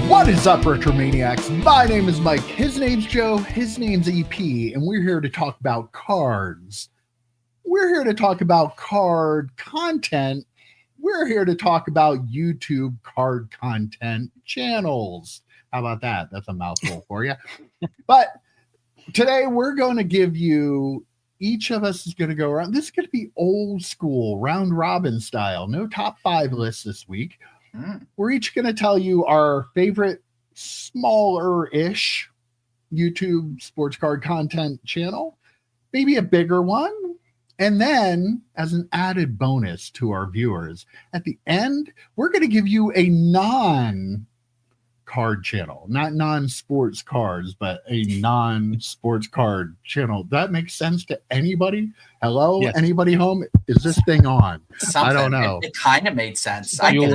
What is up, RetroManiacs? My name is Mike. His name's Joe. His name's EP, and we're here to talk about cards. We're here to talk about card content. We're here to talk about YouTube card content channels. How about that? That's a mouthful for you. But today we're going to give you, each of us is going to go around. This is going to be old school, round robin style. No top 5 lists this week. We're each going to tell you our favorite smaller-ish YouTube sports card content channel, maybe a bigger one. And then, as an added bonus to our viewers, at the end, we're going to give you a non-card channel, not non-sports cards, but a non-sports card channel. That makes sense to anybody? Hello? Yes. Anybody home? Is this thing on? Something. I don't know. It kind of made sense. I get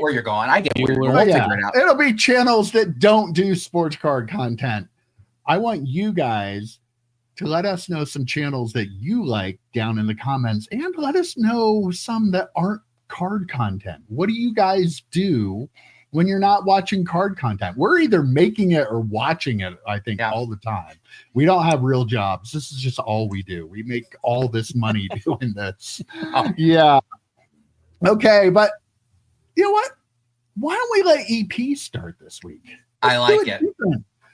where you're going. I get where you're going. We'll figure it out. It'll be channels that don't do sports card content. I want you guys to let us know some channels that you like down in the comments, and let us know some that aren't card content. What do you guys do when you're not watching card content? We're either making it or watching it, I think, all the time. We don't have real jobs. This is just all we do. We make all this money doing this. Yeah. Okay, but you know what? Why don't we let EP start this week? I like it.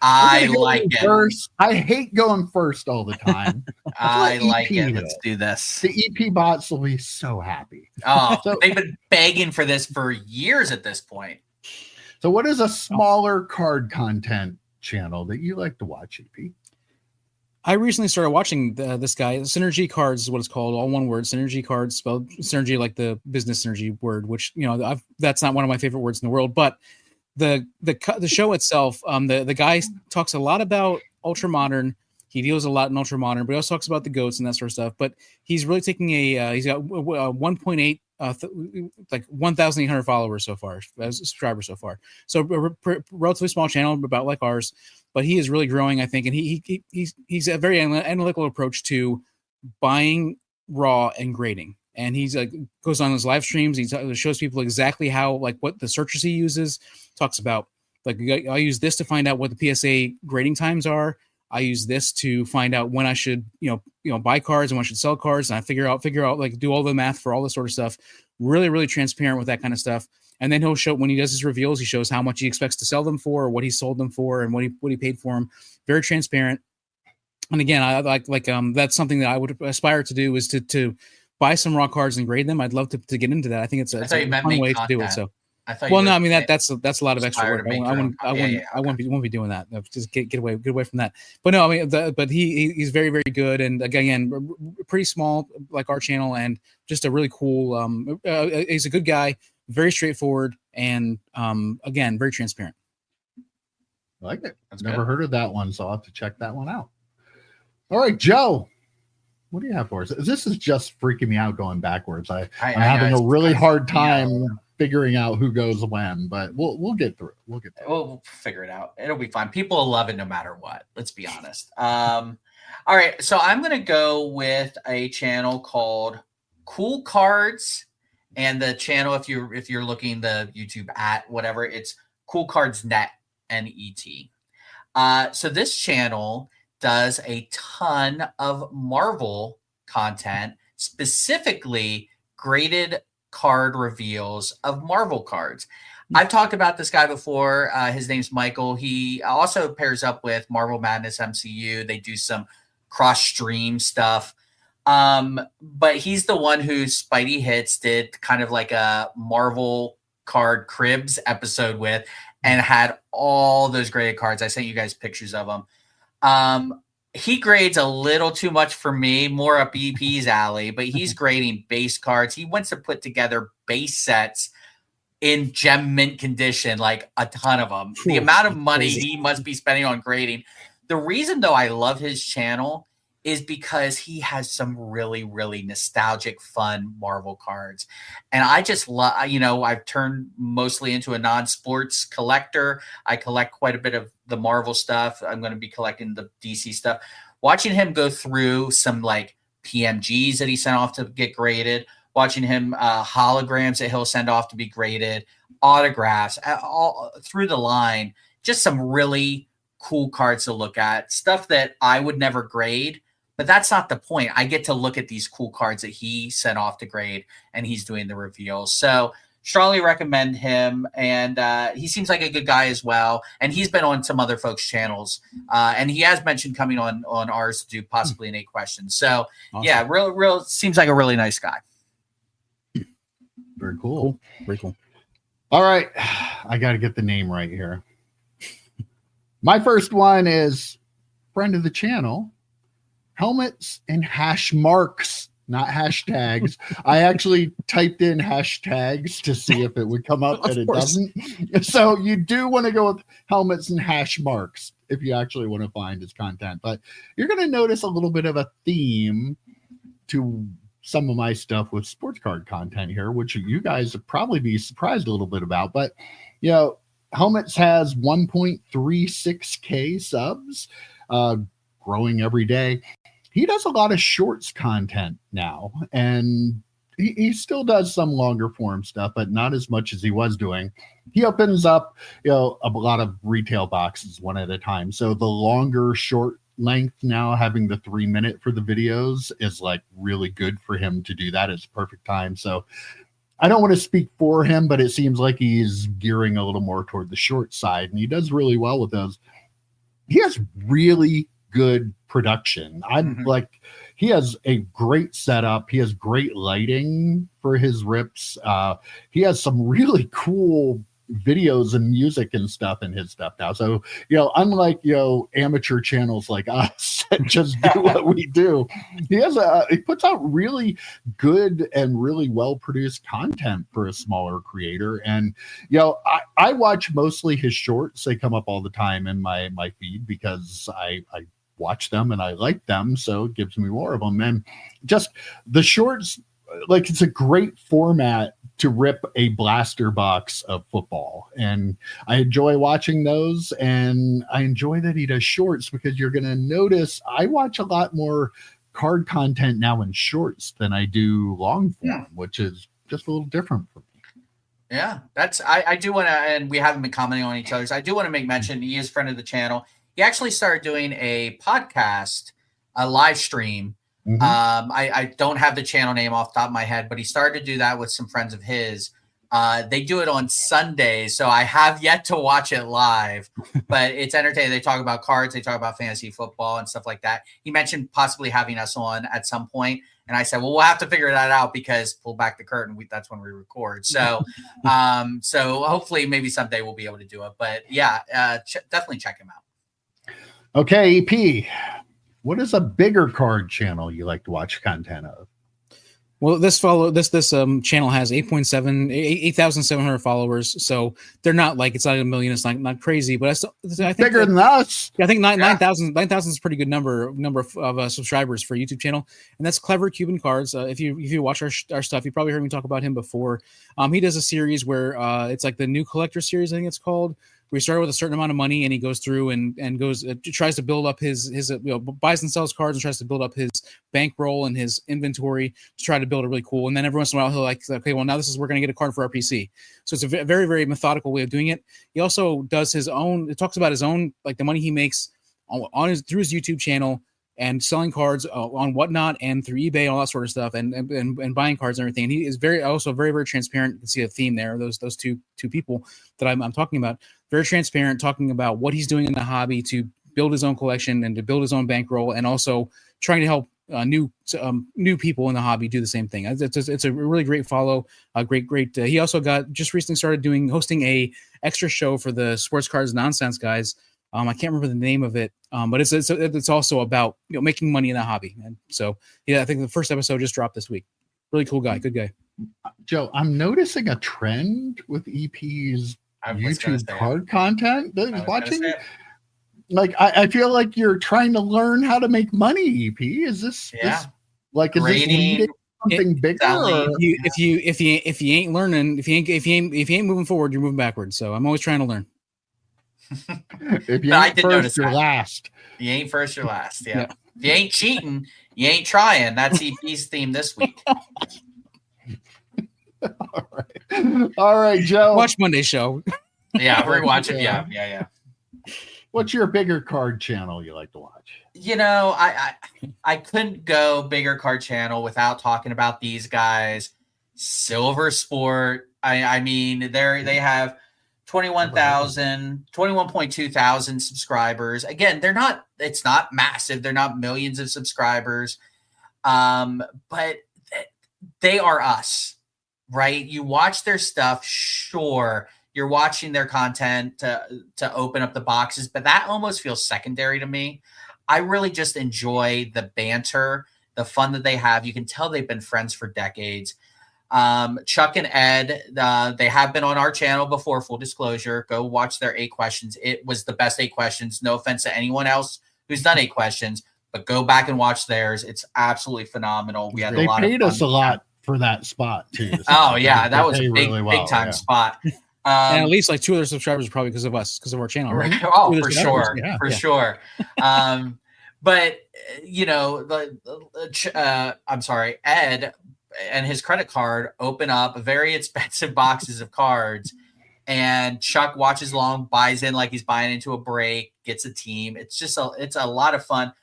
I like it. First. I hate going first all the time. I like it. Let's do this. The EP bots will be so happy. Oh, so, they've been begging for this for years at this point. So what is a smaller card content channel that you like to watch, EP? I recently started watching this guy. Synergy Cards is what it's called, all one word. Synergy Cards, spelled synergy like the business synergy word, which, you know, that's not one of my favorite words in the world, but the show itself, the guy talks a lot about ultra modern. He deals a lot in ultra modern, but he also talks about the goats and that sort of stuff. But he's really taking he's got 1.8 like 1,800 followers so far, subscribers so far. So a relatively small channel, about like ours, but he is really growing, I think. And he's a very analytical approach to buying raw and grading. And he's goes on his live streams. He shows people exactly how, like, what the searches he uses. Talks about, like, I use this to find out what the PSA grading times are. I use this to find out when I should, you know, buy cards and when I should sell cards. And I figure out, like, do all the math for all this sort of stuff. Really, really transparent with that kind of stuff. And then he'll show, when he does his reveals, he shows how much he expects to sell them for, or what he sold them for, and what he paid for them. Very transparent. And again, I like that's something that I would aspire to do, is to buy some raw cards and grade them. I'd love to get into that. I think it's a fun way to do it. So, well, no, I mean that's a lot of extra work. I won't be doing that. Just get away from that. But no, I mean, but he's very, very good, and again, pretty small, like our channel, and just a really cool. He's a good guy, very straightforward, and again, very transparent. I like it. I've never heard of that one, so I'll have to check that one out. All right, Joe. What do you have for us? This is just freaking me out going backwards. I'm having a really hard time figuring out who goes when, but we'll get through it. We'll figure it out. It'll be fine. People will love it no matter what. Let's be honest. All right, so I'm gonna go with a channel called Cool Cards, and the channel, if you're looking the YouTube at whatever, it's Cool Cards Net, N-E-T. So this channel does a ton of Marvel content, specifically graded card reveals of Marvel cards. I've talked about this guy before. His name's Michael. He also pairs up with Marvel Madness MCU. They do some cross-stream stuff. But he's the one who Spidey Hits did kind of like a Marvel card cribs episode with, and had all those graded cards. I sent you guys pictures of them. He grades a little too much for me, more up EP's alley, but he's grading base cards. He wants to put together base sets in gem mint condition, like a ton of them. The amount of money he must be spending on grading. The reason, though, I love his channel is because he has some really, really nostalgic, fun Marvel cards. And I just love, I've turned mostly into a non-sports collector. I collect quite a bit of the Marvel stuff. I'm going to be collecting the DC stuff. Watching him go through some like PMGs that he sent off to get graded, watching him holograms that he'll send off to be graded, autographs, all through the line. Just some really cool cards to look at, stuff that I would never grade. But that's not the point. I get to look at these cool cards that he sent off to grade, and he's doing the reveals. So strongly recommend him. And he seems like a good guy as well. And he's been on some other folks' channels. And he has mentioned coming on ours to do possibly an 8 questions. So Awesome. yeah, real seems like a really nice guy. Very cool. Very cool. All right. I got to get the name right here. My first one is friend of the channel, Helmets and Hashmarks, not hashtags. I actually typed in hashtags to see if it would come up, and it doesn't. So you do want to go with Helmets and Hashmarks if you actually want to find his content. But you're going to notice a little bit of a theme to some of my stuff with sports card content here, which you guys would probably be surprised a little bit about. But, you know, Helmets has 1.36K subs, growing every day. He does a lot of shorts content now, and he still does some longer form stuff, but not as much as he was doing. He opens up, a lot of retail boxes one at a time. So the longer short length now, having the 3-minute for the videos, is like really good for him to do that. It's perfect time. So I don't want to speak for him, but it seems like he's gearing a little more toward the short side, and he does really well with those. He has really good production. He has a great setup. He has great lighting for his rips. He has some really cool videos and music and stuff in his stuff now. So, unlike, amateur channels like us that just do what we do, he puts out really good and really well-produced content for a smaller creator. And, I watch mostly his shorts. They come up all the time in my feed because I watch them and I like them. So it gives me more of them. And just the shorts, like, it's a great format to rip a blaster box of football. And I enjoy watching those, and I enjoy that he does shorts, because you're going to notice I watch a lot more card content now in shorts than I do long form, which is just a little different for me. Yeah, I do want to, and we haven't been commenting on each other's. I do want to make mention, he is a friend of the channel. He actually started doing a podcast, a live stream. Mm-hmm. I don't have the channel name off the top of my head, but he started to do that with some friends of his. They do it on Sundays, so I have yet to watch it live, but it's entertaining. They talk about cards, they talk about fantasy football and stuff like that. He mentioned possibly having us on at some point, and I said, well, we'll have to figure that out, because pull back the curtain, that's when we record. So, so hopefully maybe someday we'll be able to do it. But yeah, definitely check him out. Okay, EP, what is a bigger card channel you like to watch content of? Well, this channel has 8,700 followers, so they're not like, it's not a million, it's not crazy, but I think bigger than us. I think 9,000 is a pretty good number of subscribers for a YouTube channel, and that's Clever Cuban Cards. If you watch our stuff, you probably heard me talk about him before. He does a series where it's like the New Collector series, I think it's called. We started with a certain amount of money, and he goes through and tries to build up his buys and sells cards, and tries to build up his bankroll and his inventory to try to build a really cool. And then every once in a while he'll okay, well, now we're going to get a card for our PC. So it's a very, very methodical way of doing it. He also does his own. It talks about his own, like the money he makes through his YouTube channel, and selling cards on Whatnot and through eBay and all that sort of stuff, and buying cards and everything. And he is very, very transparent. You can see a theme there. Those two people that I'm talking about, very transparent, talking about what he's doing in the hobby to build his own collection and to build his own bankroll, and also trying to help new people in the hobby do the same thing. It's a really great follow. Great. He also just recently started hosting a extra show for the Sports Cards Nonsense guys. I can't remember the name of it, but it's also about making money in the hobby. And so yeah, I think the first episode just dropped this week. Really cool guy, good guy. Joe, I'm noticing a trend with EP's YouTube card content. Watching, like, I feel like you're trying to learn how to make money. EP, is this like, is this leading something bigger? If you ain't learning, if you ain't moving forward, you're moving backwards. So I'm always trying to learn. If you ain't first, you're last. You ain't first, you're last. Yeah. If you ain't cheating, you ain't trying. That's EP's theme this week. All right, Joe. Watch Monday's show. Yeah, rewatch it. Yeah. What's your bigger card channel you like to watch? You know, I couldn't go bigger card channel without talking about these guys. Silver Sport. I mean, they have 21.2 thousand subscribers. Again, it's not massive. They're not millions of subscribers. But they are us, right? You watch their stuff. Sure. You're watching their content to open up the boxes, but that almost feels secondary to me. I really just enjoy the banter, the fun that they have. You can tell they've been friends for decades. Chuck and Ed, they have been on our channel before, full disclosure. Go watch their 8 questions. It was the best 8 questions. No offense to anyone else who's done 8 questions, but go back and watch theirs. It's absolutely phenomenal. We had They a lot paid of us a lot for that spot too. So oh yeah, that was a big, really big time spot. And at least like 2 other subscribers probably because of us, because of our channel, right? Oh, for sure, sure. But you know, I'm sorry, Ed and his credit card open up very expensive boxes of cards, and Chuck watches along, buys in like he's buying into a break, gets a team. It's a lot of fun.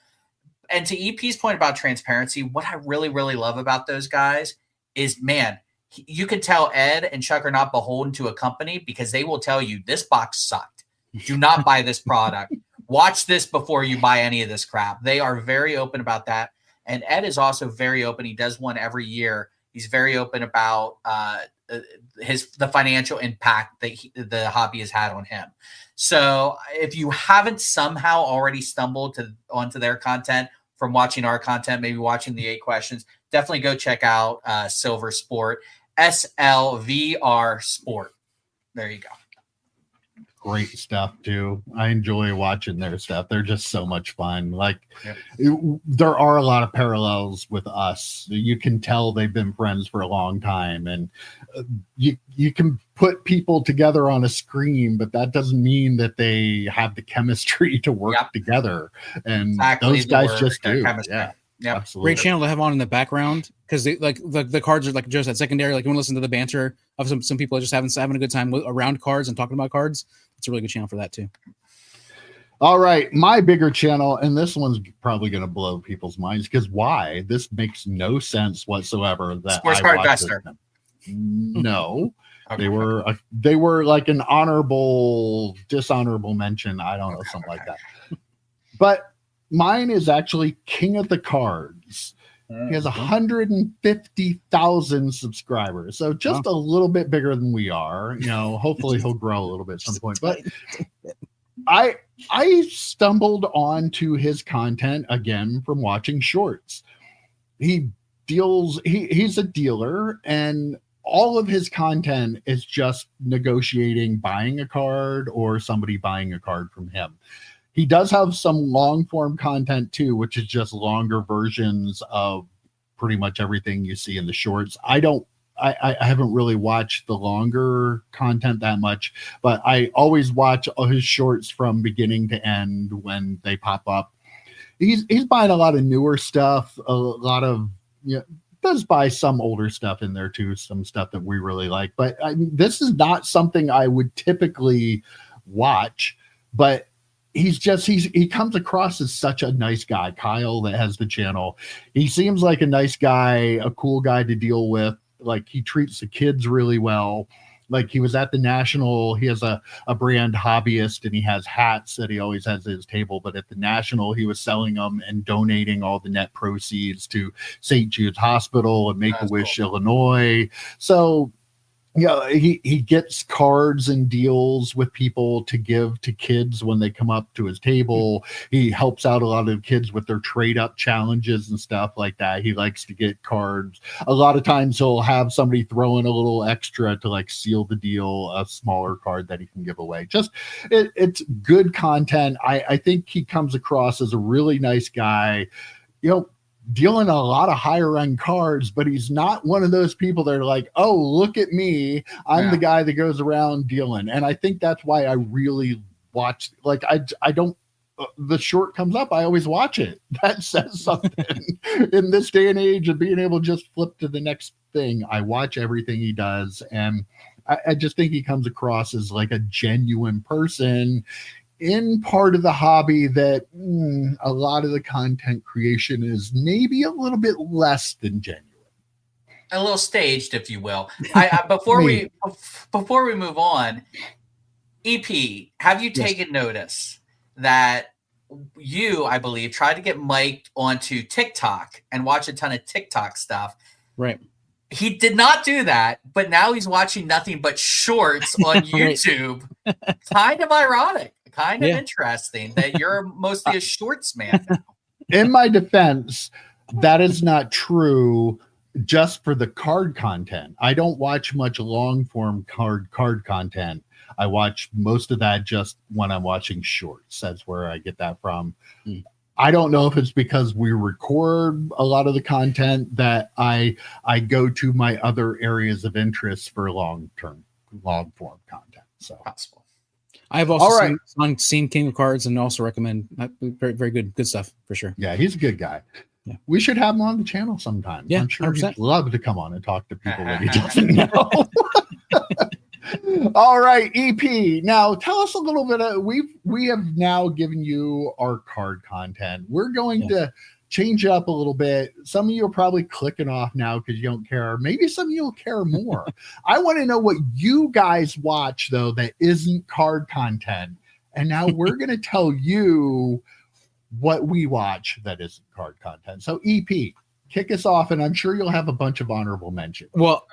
And to EP's point about transparency, what I really, really love about those guys is, man, you can tell Ed and Chuck are not beholden to a company because they will tell you this box sucked. Do not buy this product. Watch this before you buy any of this crap. They are very open about that. And Ed is also very open. He does one every year. He's very open about the financial impact that the hobby has had on him. So if you haven't somehow already stumbled onto their content from watching our content, maybe watching the 8 questions, definitely go check out Silver Sport, SLVR Sport. There you go. Great stuff too. I enjoy watching their stuff. They're just so much fun. Like there are a lot of parallels with us. You can tell they've been friends for a long time, and you can put people together on a screen, but that doesn't mean that they have the chemistry to work together. And those guys just do. Yeah. Yep. Absolutely. Great channel to have on in the background because like the cards are like Joe said, secondary. Like you want to listen to the banter of some people just having a good time around cards and talking about cards. It's a really good channel for that too. All right, my bigger channel, and this one's probably going to blow people's minds because why? This makes no sense whatsoever. That Sports Card Investor. No, Okay. they were like an dishonorable mention. I don't know, something like that. But mine is actually King of the Cards. He has 150,000 subscribers, so just a little bit bigger than we are. You know, hopefully he'll grow a little bit at some point. But I stumbled onto his content again from watching shorts. He's a dealer, and all of his content is just negotiating, buying a card or somebody buying a card from him. He does have some long form content too, which is just longer versions of pretty much everything you see in the shorts. I haven't really watched the longer content that much, but I always watch all his shorts from beginning to end when they pop up. He's buying a lot of newer stuff, a lot of, does buy some older stuff in there too, some stuff that we really like. But I mean, this is not something I would typically watch, but he comes across as such a nice guy. Kyle, that has the channel, he seems like a nice guy, a cool guy to deal with. Like he treats the kids really well. Like he was at the National, he has a brand Hobbyist, and he has hats that he always has at his table. But at the National, he was selling them and donating all the net proceeds to St. Jude's Hospital and Make-A-Wish, Illinois. So he gets cards and deals with people to give to kids when they come up to his table. He helps out a lot of kids with their trade up challenges and stuff like that. He likes to get cards. A lot of times he'll have somebody throw in a little extra to like seal the deal, a smaller card that he can give away. Just it's good content. I think he comes across as a really nice guy, dealing a lot of higher end cards, but he's not one of those people that are like, oh, look at me, I'm the guy that goes around dealing. And I think that's why I really watch, like, I don't the short comes up, I always watch it. That says something. In this day and age of being able to just flip to the next thing, I watch everything he does, and I just think he comes across as like a genuine person in part of the hobby that a lot of the content creation is maybe a little bit less than genuine. A little staged, if you will. Before we move on, EP, have you taken notice that you, I believe, tried to get Mike onto TikTok and watch a ton of TikTok stuff? Right. He did not do that, but now he's watching nothing but shorts on YouTube. Kind of ironic, kind of interesting that you're mostly a shorts man now. In my defense, that is not true just for the card content. I don't watch much long form card content. I watch most of that just when I'm watching shorts. That's where I get that from. I don't know if it's because we record a lot of the content that I go to my other areas of interest for long form content. So possible. I've also seen King of Cards and also recommend very, very good stuff for sure. Yeah, he's a good guy. Yeah. We should have him on the channel sometime. Yeah, I'm sure 100%. He'd love to come on and talk to people that he doesn't know. All right, EP. Now tell us a little bit of we have now given you our card content. We're going to change it up a little bit. Some of you are probably clicking off now because you don't care. Maybe some of you will care more. I want to know what you guys watch though that isn't card content. And now we're going to tell you what we watch that isn't card content. So EP, kick us off, and I'm sure you'll have a bunch of honorable mentions. Well,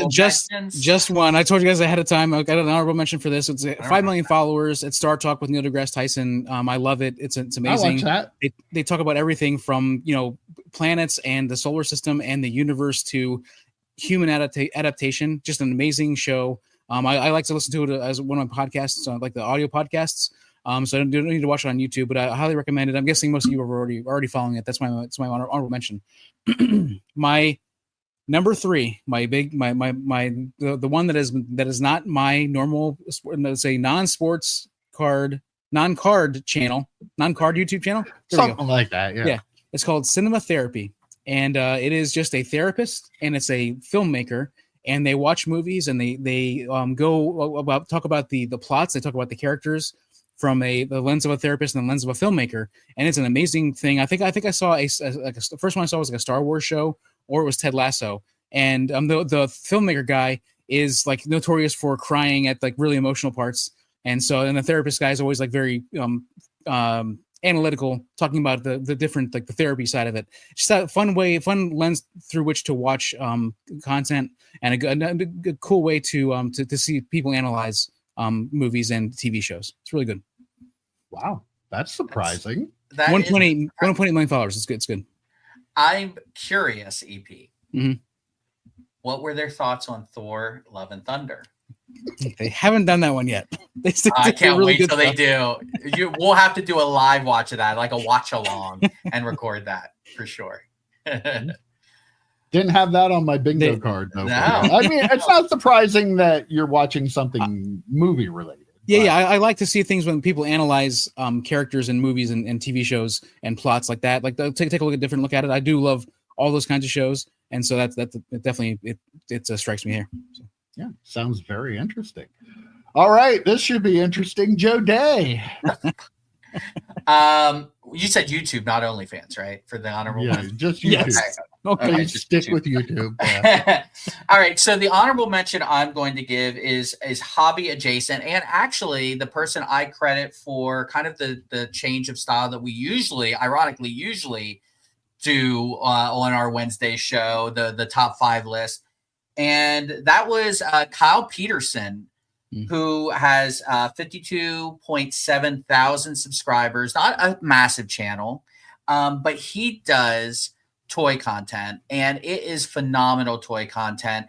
just one. I told you guys ahead of time. I got an honorable mention for this. It's 5 million followers. It's Star Talk with Neil deGrasse Tyson. I love it. It's amazing. I watch that. They talk about everything from planets and the solar system and the universe to human adaptation. Just an amazing show. I like to listen to it as one of my podcasts, like the audio podcasts. So I don't need to watch it on YouTube, but I highly recommend it. I'm guessing most of you are already following it. That's my honorable mention. My number 3, the one that is not my normal, let's say non-card channel, non-card YouTube channel. Something like that. Yeah. It's called Cinema Therapy, and it is just a therapist and it's a filmmaker, and they watch movies and they talk about the plots. They talk about the characters from the lens of a therapist and the lens of a filmmaker, and it's an amazing thing. I think I saw the first one I saw was like a Star Wars show, or it was Ted Lasso, and the filmmaker guy is like notorious for crying at like really emotional parts, and the therapist guy is always like very analytical, talking about the different like the therapy side of it. Just a fun lens through which to watch content, and a good cool way to see people analyze movies and TV shows. It's really good. Wow, that's surprising. 1.8 million followers. It's good. It's good. I'm curious, EP. Mm-hmm. What were their thoughts on Thor: Love and Thunder? They haven't done that one yet. I can't wait till they do. We'll have to do a live watch of that, like a watch along, and record that for sure. Didn't have that on my bingo card though. No. I mean, it's not surprising that you're watching something movie related. Yeah. I like to see things when people analyze characters in movies and TV shows and plots like that. Like take a different look at it. I do love all those kinds of shows, and so that definitely strikes me here. So. Yeah, sounds very interesting. All right, this should be interesting. Joe Day. You said YouTube, not OnlyFans, right? For the honorable. Yeah, just YouTube. Yes. Okay, stick with YouTube. Yeah. All right. So the honorable mention I'm going to give is hobby adjacent, and actually the person I credit for kind of the change of style that we usually do on our Wednesday show, the top 5 list, and that was Kyle Peterson, who has 52.7 thousand subscribers. Not a massive channel, but he does toy content, and it is phenomenal toy content.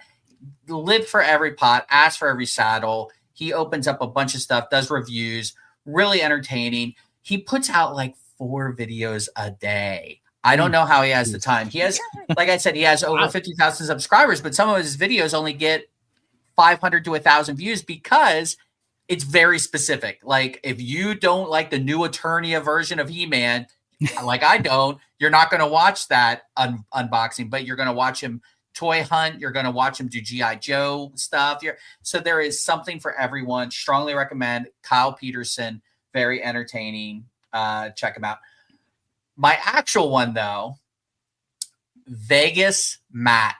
Live for every pot, ask for every saddle. He opens up a bunch of stuff, does reviews, really entertaining. He puts out like 4 videos a day. I don't know how he has the time. He has, like I said, he has over 50,000 subscribers, but some of his videos only get 500 to 1,000 views because it's very specific. Like if you don't like the new Eternia version of He-Man, like I don't, you're not going to watch that unboxing, but you're going to watch him toy hunt. You're going to watch him do G.I. Joe stuff. So there is something for everyone. Strongly recommend Kyle Peterson. Very entertaining. Check him out. My actual one though, Vegas Matt.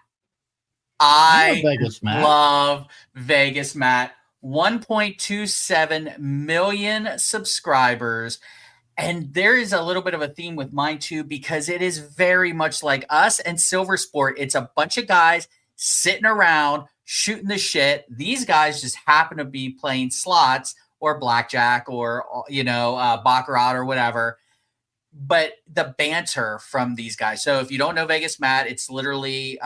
I love Vegas Matt. 1.27 million subscribers. And there is a little bit of a theme with mine too, because it is very much like us and Silver Sport. It's a bunch of guys sitting around shooting the shit. These guys just happen to be playing slots or blackjack or, baccarat or whatever. But the banter from these guys. So if you don't know Vegas Matt, it's literally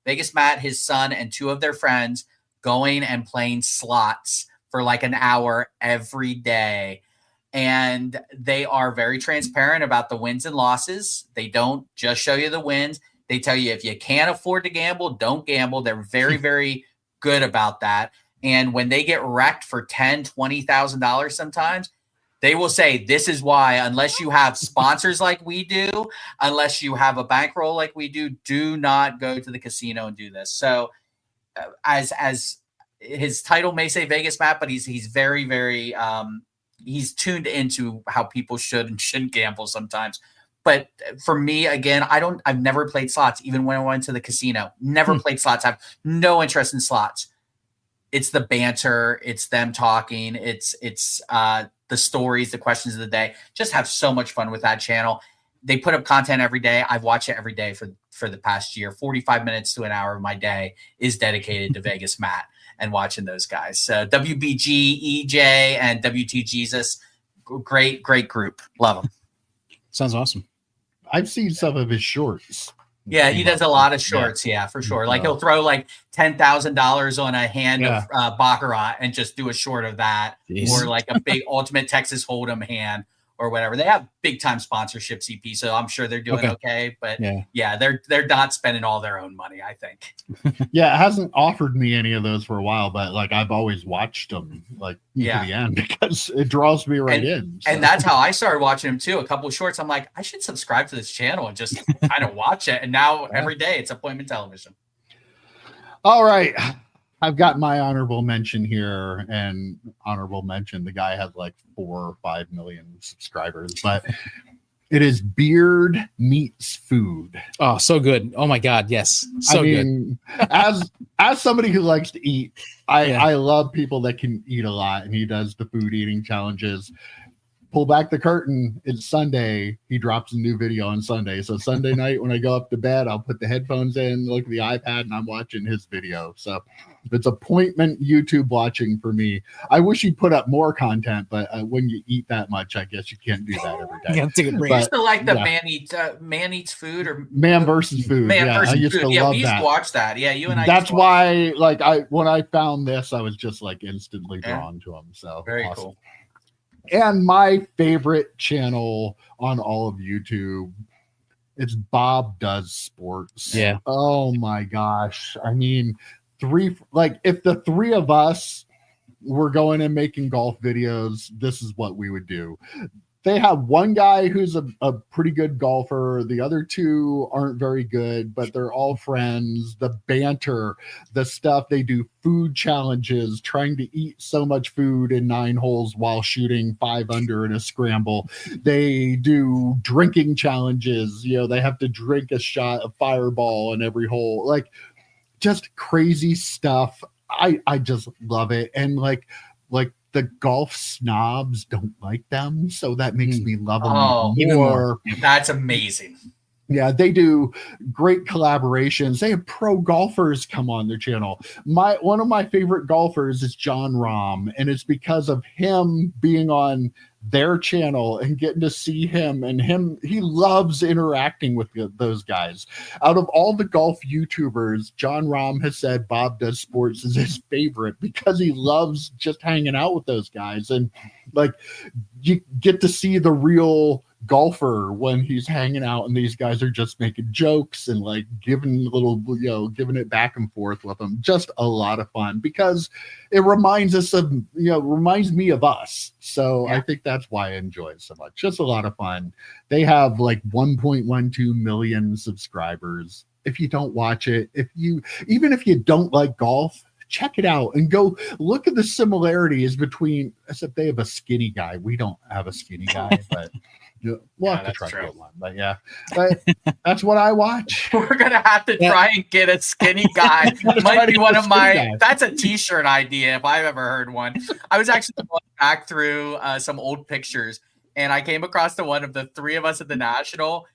Vegas Matt, his son, and two of their friends going and playing slots for like an hour every day. And they are very transparent about the wins and losses. They don't just show you the wins. They tell you if you can't afford to gamble, don't gamble. They're very, very good about that. And when they get wrecked for $10,000, $20,000 sometimes, they will say, this is why, unless you have sponsors like we do, unless you have a bankroll like we do not go to the casino and do this. So as his title may say Vegas Matt, but he's very, very, he's tuned into how people should and shouldn't gamble sometimes. But for me, again, I've never played slots, even when I went to the casino. Never played slots. I have no interest in slots. It's the banter. It's them talking. It's the stories, the questions of the day. Just have so much fun with that channel. They put up content every day. I've watched it every day for the past year. 45 minutes to an hour of my day is dedicated to Vegas Matt and watching those guys. So WBG, EJ, and WT Jesus, great group. Love them. Sounds awesome. I've seen some of his shorts. Yeah, he does a lot of shorts. Yeah, for sure. Like he'll throw like $10,000 on a hand of baccarat and just do a short of that. Jeez. Or like a big Ultimate Texas Hold'em hand or whatever. They have big time sponsorship, CP, so I'm sure they're doing okay. But yeah, they're not spending all their own money, I think. Yeah, it hasn't offered me any of those for a while, but like I've always watched them to the end because it draws me in. So. And that's how I started watching them too. A couple of shorts, I'm like, I should subscribe to this channel and just kind of watch it. And now every day it's appointment television. All right. I've got my honorable mention here, and honorable mention, the guy has like 4 or 5 million subscribers, but it is Beard Meats Food. Oh, so good. Oh my God. Yes. So good. as somebody who likes to eat, I love people that can eat a lot, and he does the food eating challenges. Pull back the curtain. It's Sunday. He drops a new video on Sunday. So Sunday night when I go up to bed, I'll put the headphones in, look at the iPad, and I'm watching his video. So it's appointment YouTube watching for me. I wish he'd put up more content, but when you eat that much, I guess you can't do that every day. Yeah, take a break. I used to like the man eats food or man versus food. I used to love that. We used to watch that. Yeah, you and I. That's why, when I found this, I was just like instantly drawn to him. So very awesome. Cool. And my favorite channel on all of YouTube, it's Bob Does Sports. Yeah. Oh my gosh. I mean, if the three of us were going and making golf videos, this is what we would do. They have one guy who's a pretty good golfer. The other two aren't very good, but they're all friends. The banter, the stuff they do, food challenges, trying to eat so much food in 9 holes while shooting 5 under in a scramble. They do drinking challenges. They have to drink a shot of Fireball in every hole. Like, just crazy stuff. I just love it. And like the golf snobs don't like them, so that makes me love them more. That's amazing. Yeah, they do great collaborations. They have pro golfers come on their channel. One of my favorite golfers is John Rahm, and it's because of him being on their channel and getting to see him. And he loves interacting with those guys. Out of all the golf YouTubers, John Rahm has said Bob Does Sports is his favorite because he loves just hanging out with those guys. And like, you get to see the real golfer when he's hanging out and these guys are just making jokes and like giving giving it back and forth with them. Just a lot of fun because it reminds us of, reminds me of us. So I think that's why I enjoy it so much. Just a lot of fun. They have like 1.12 million subscribers. If you don't watch it, even if you don't like golf, check it out and go look at the similarities between, except they have a skinny guy. We don't have a skinny guy, but we'll have to try to get one. But but that's what I watch. We're gonna have to try and get a skinny guy. Might be one of my. That's a T-shirt idea if I've ever heard one. I was actually going back through some old pictures, and I came across the one of the three of us at the National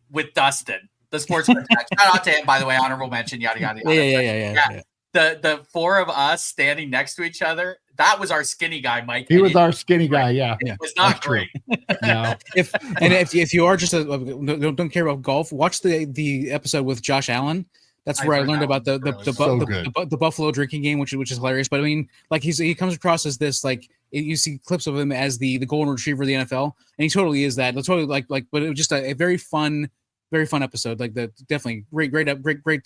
with Dustin, the sportsman. Shout out to him, by the way. Honorable mention. Yada yada yada. Yeah. The four of us standing next to each other. That was our skinny guy, Mike. He was our skinny guy. Yeah, it was not great. No. If you are just don't care about golf, watch the episode with Josh Allen. That's where I learned about the Buffalo drinking game, which is hilarious. But I mean, like he comes across as this, like you see clips of him as the golden retriever of the NFL, and he totally is that. That's totally like. But it was just a very fun episode. Like definitely great.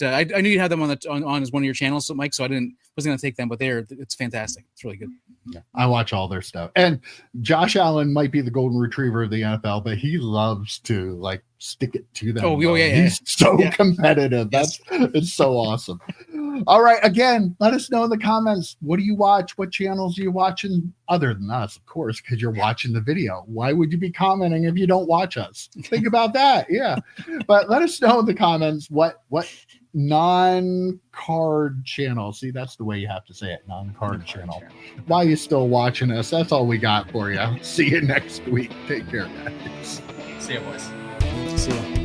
I knew you'd have them on as one of your channels, so Mike. So wasn't going to take them, but it's fantastic. It's really good. Yeah, I watch all their stuff. And Josh Allen might be the golden retriever of the NFL, but he loves to like stick it to them. Oh yeah, he's so competitive. It's so awesome. All right, again, let us know in the comments. What do you watch? What channels are you watching other than us, of course, because you're watching the video. Why would you be commenting if you don't watch us? Think about that. Yeah, but let us know in the comments what non-card channel. See, that's the way you have to say it. Non-card channel. Why are you still watching us? That's all we got for you. See you next week. Take care, guys. See you, boys. See you.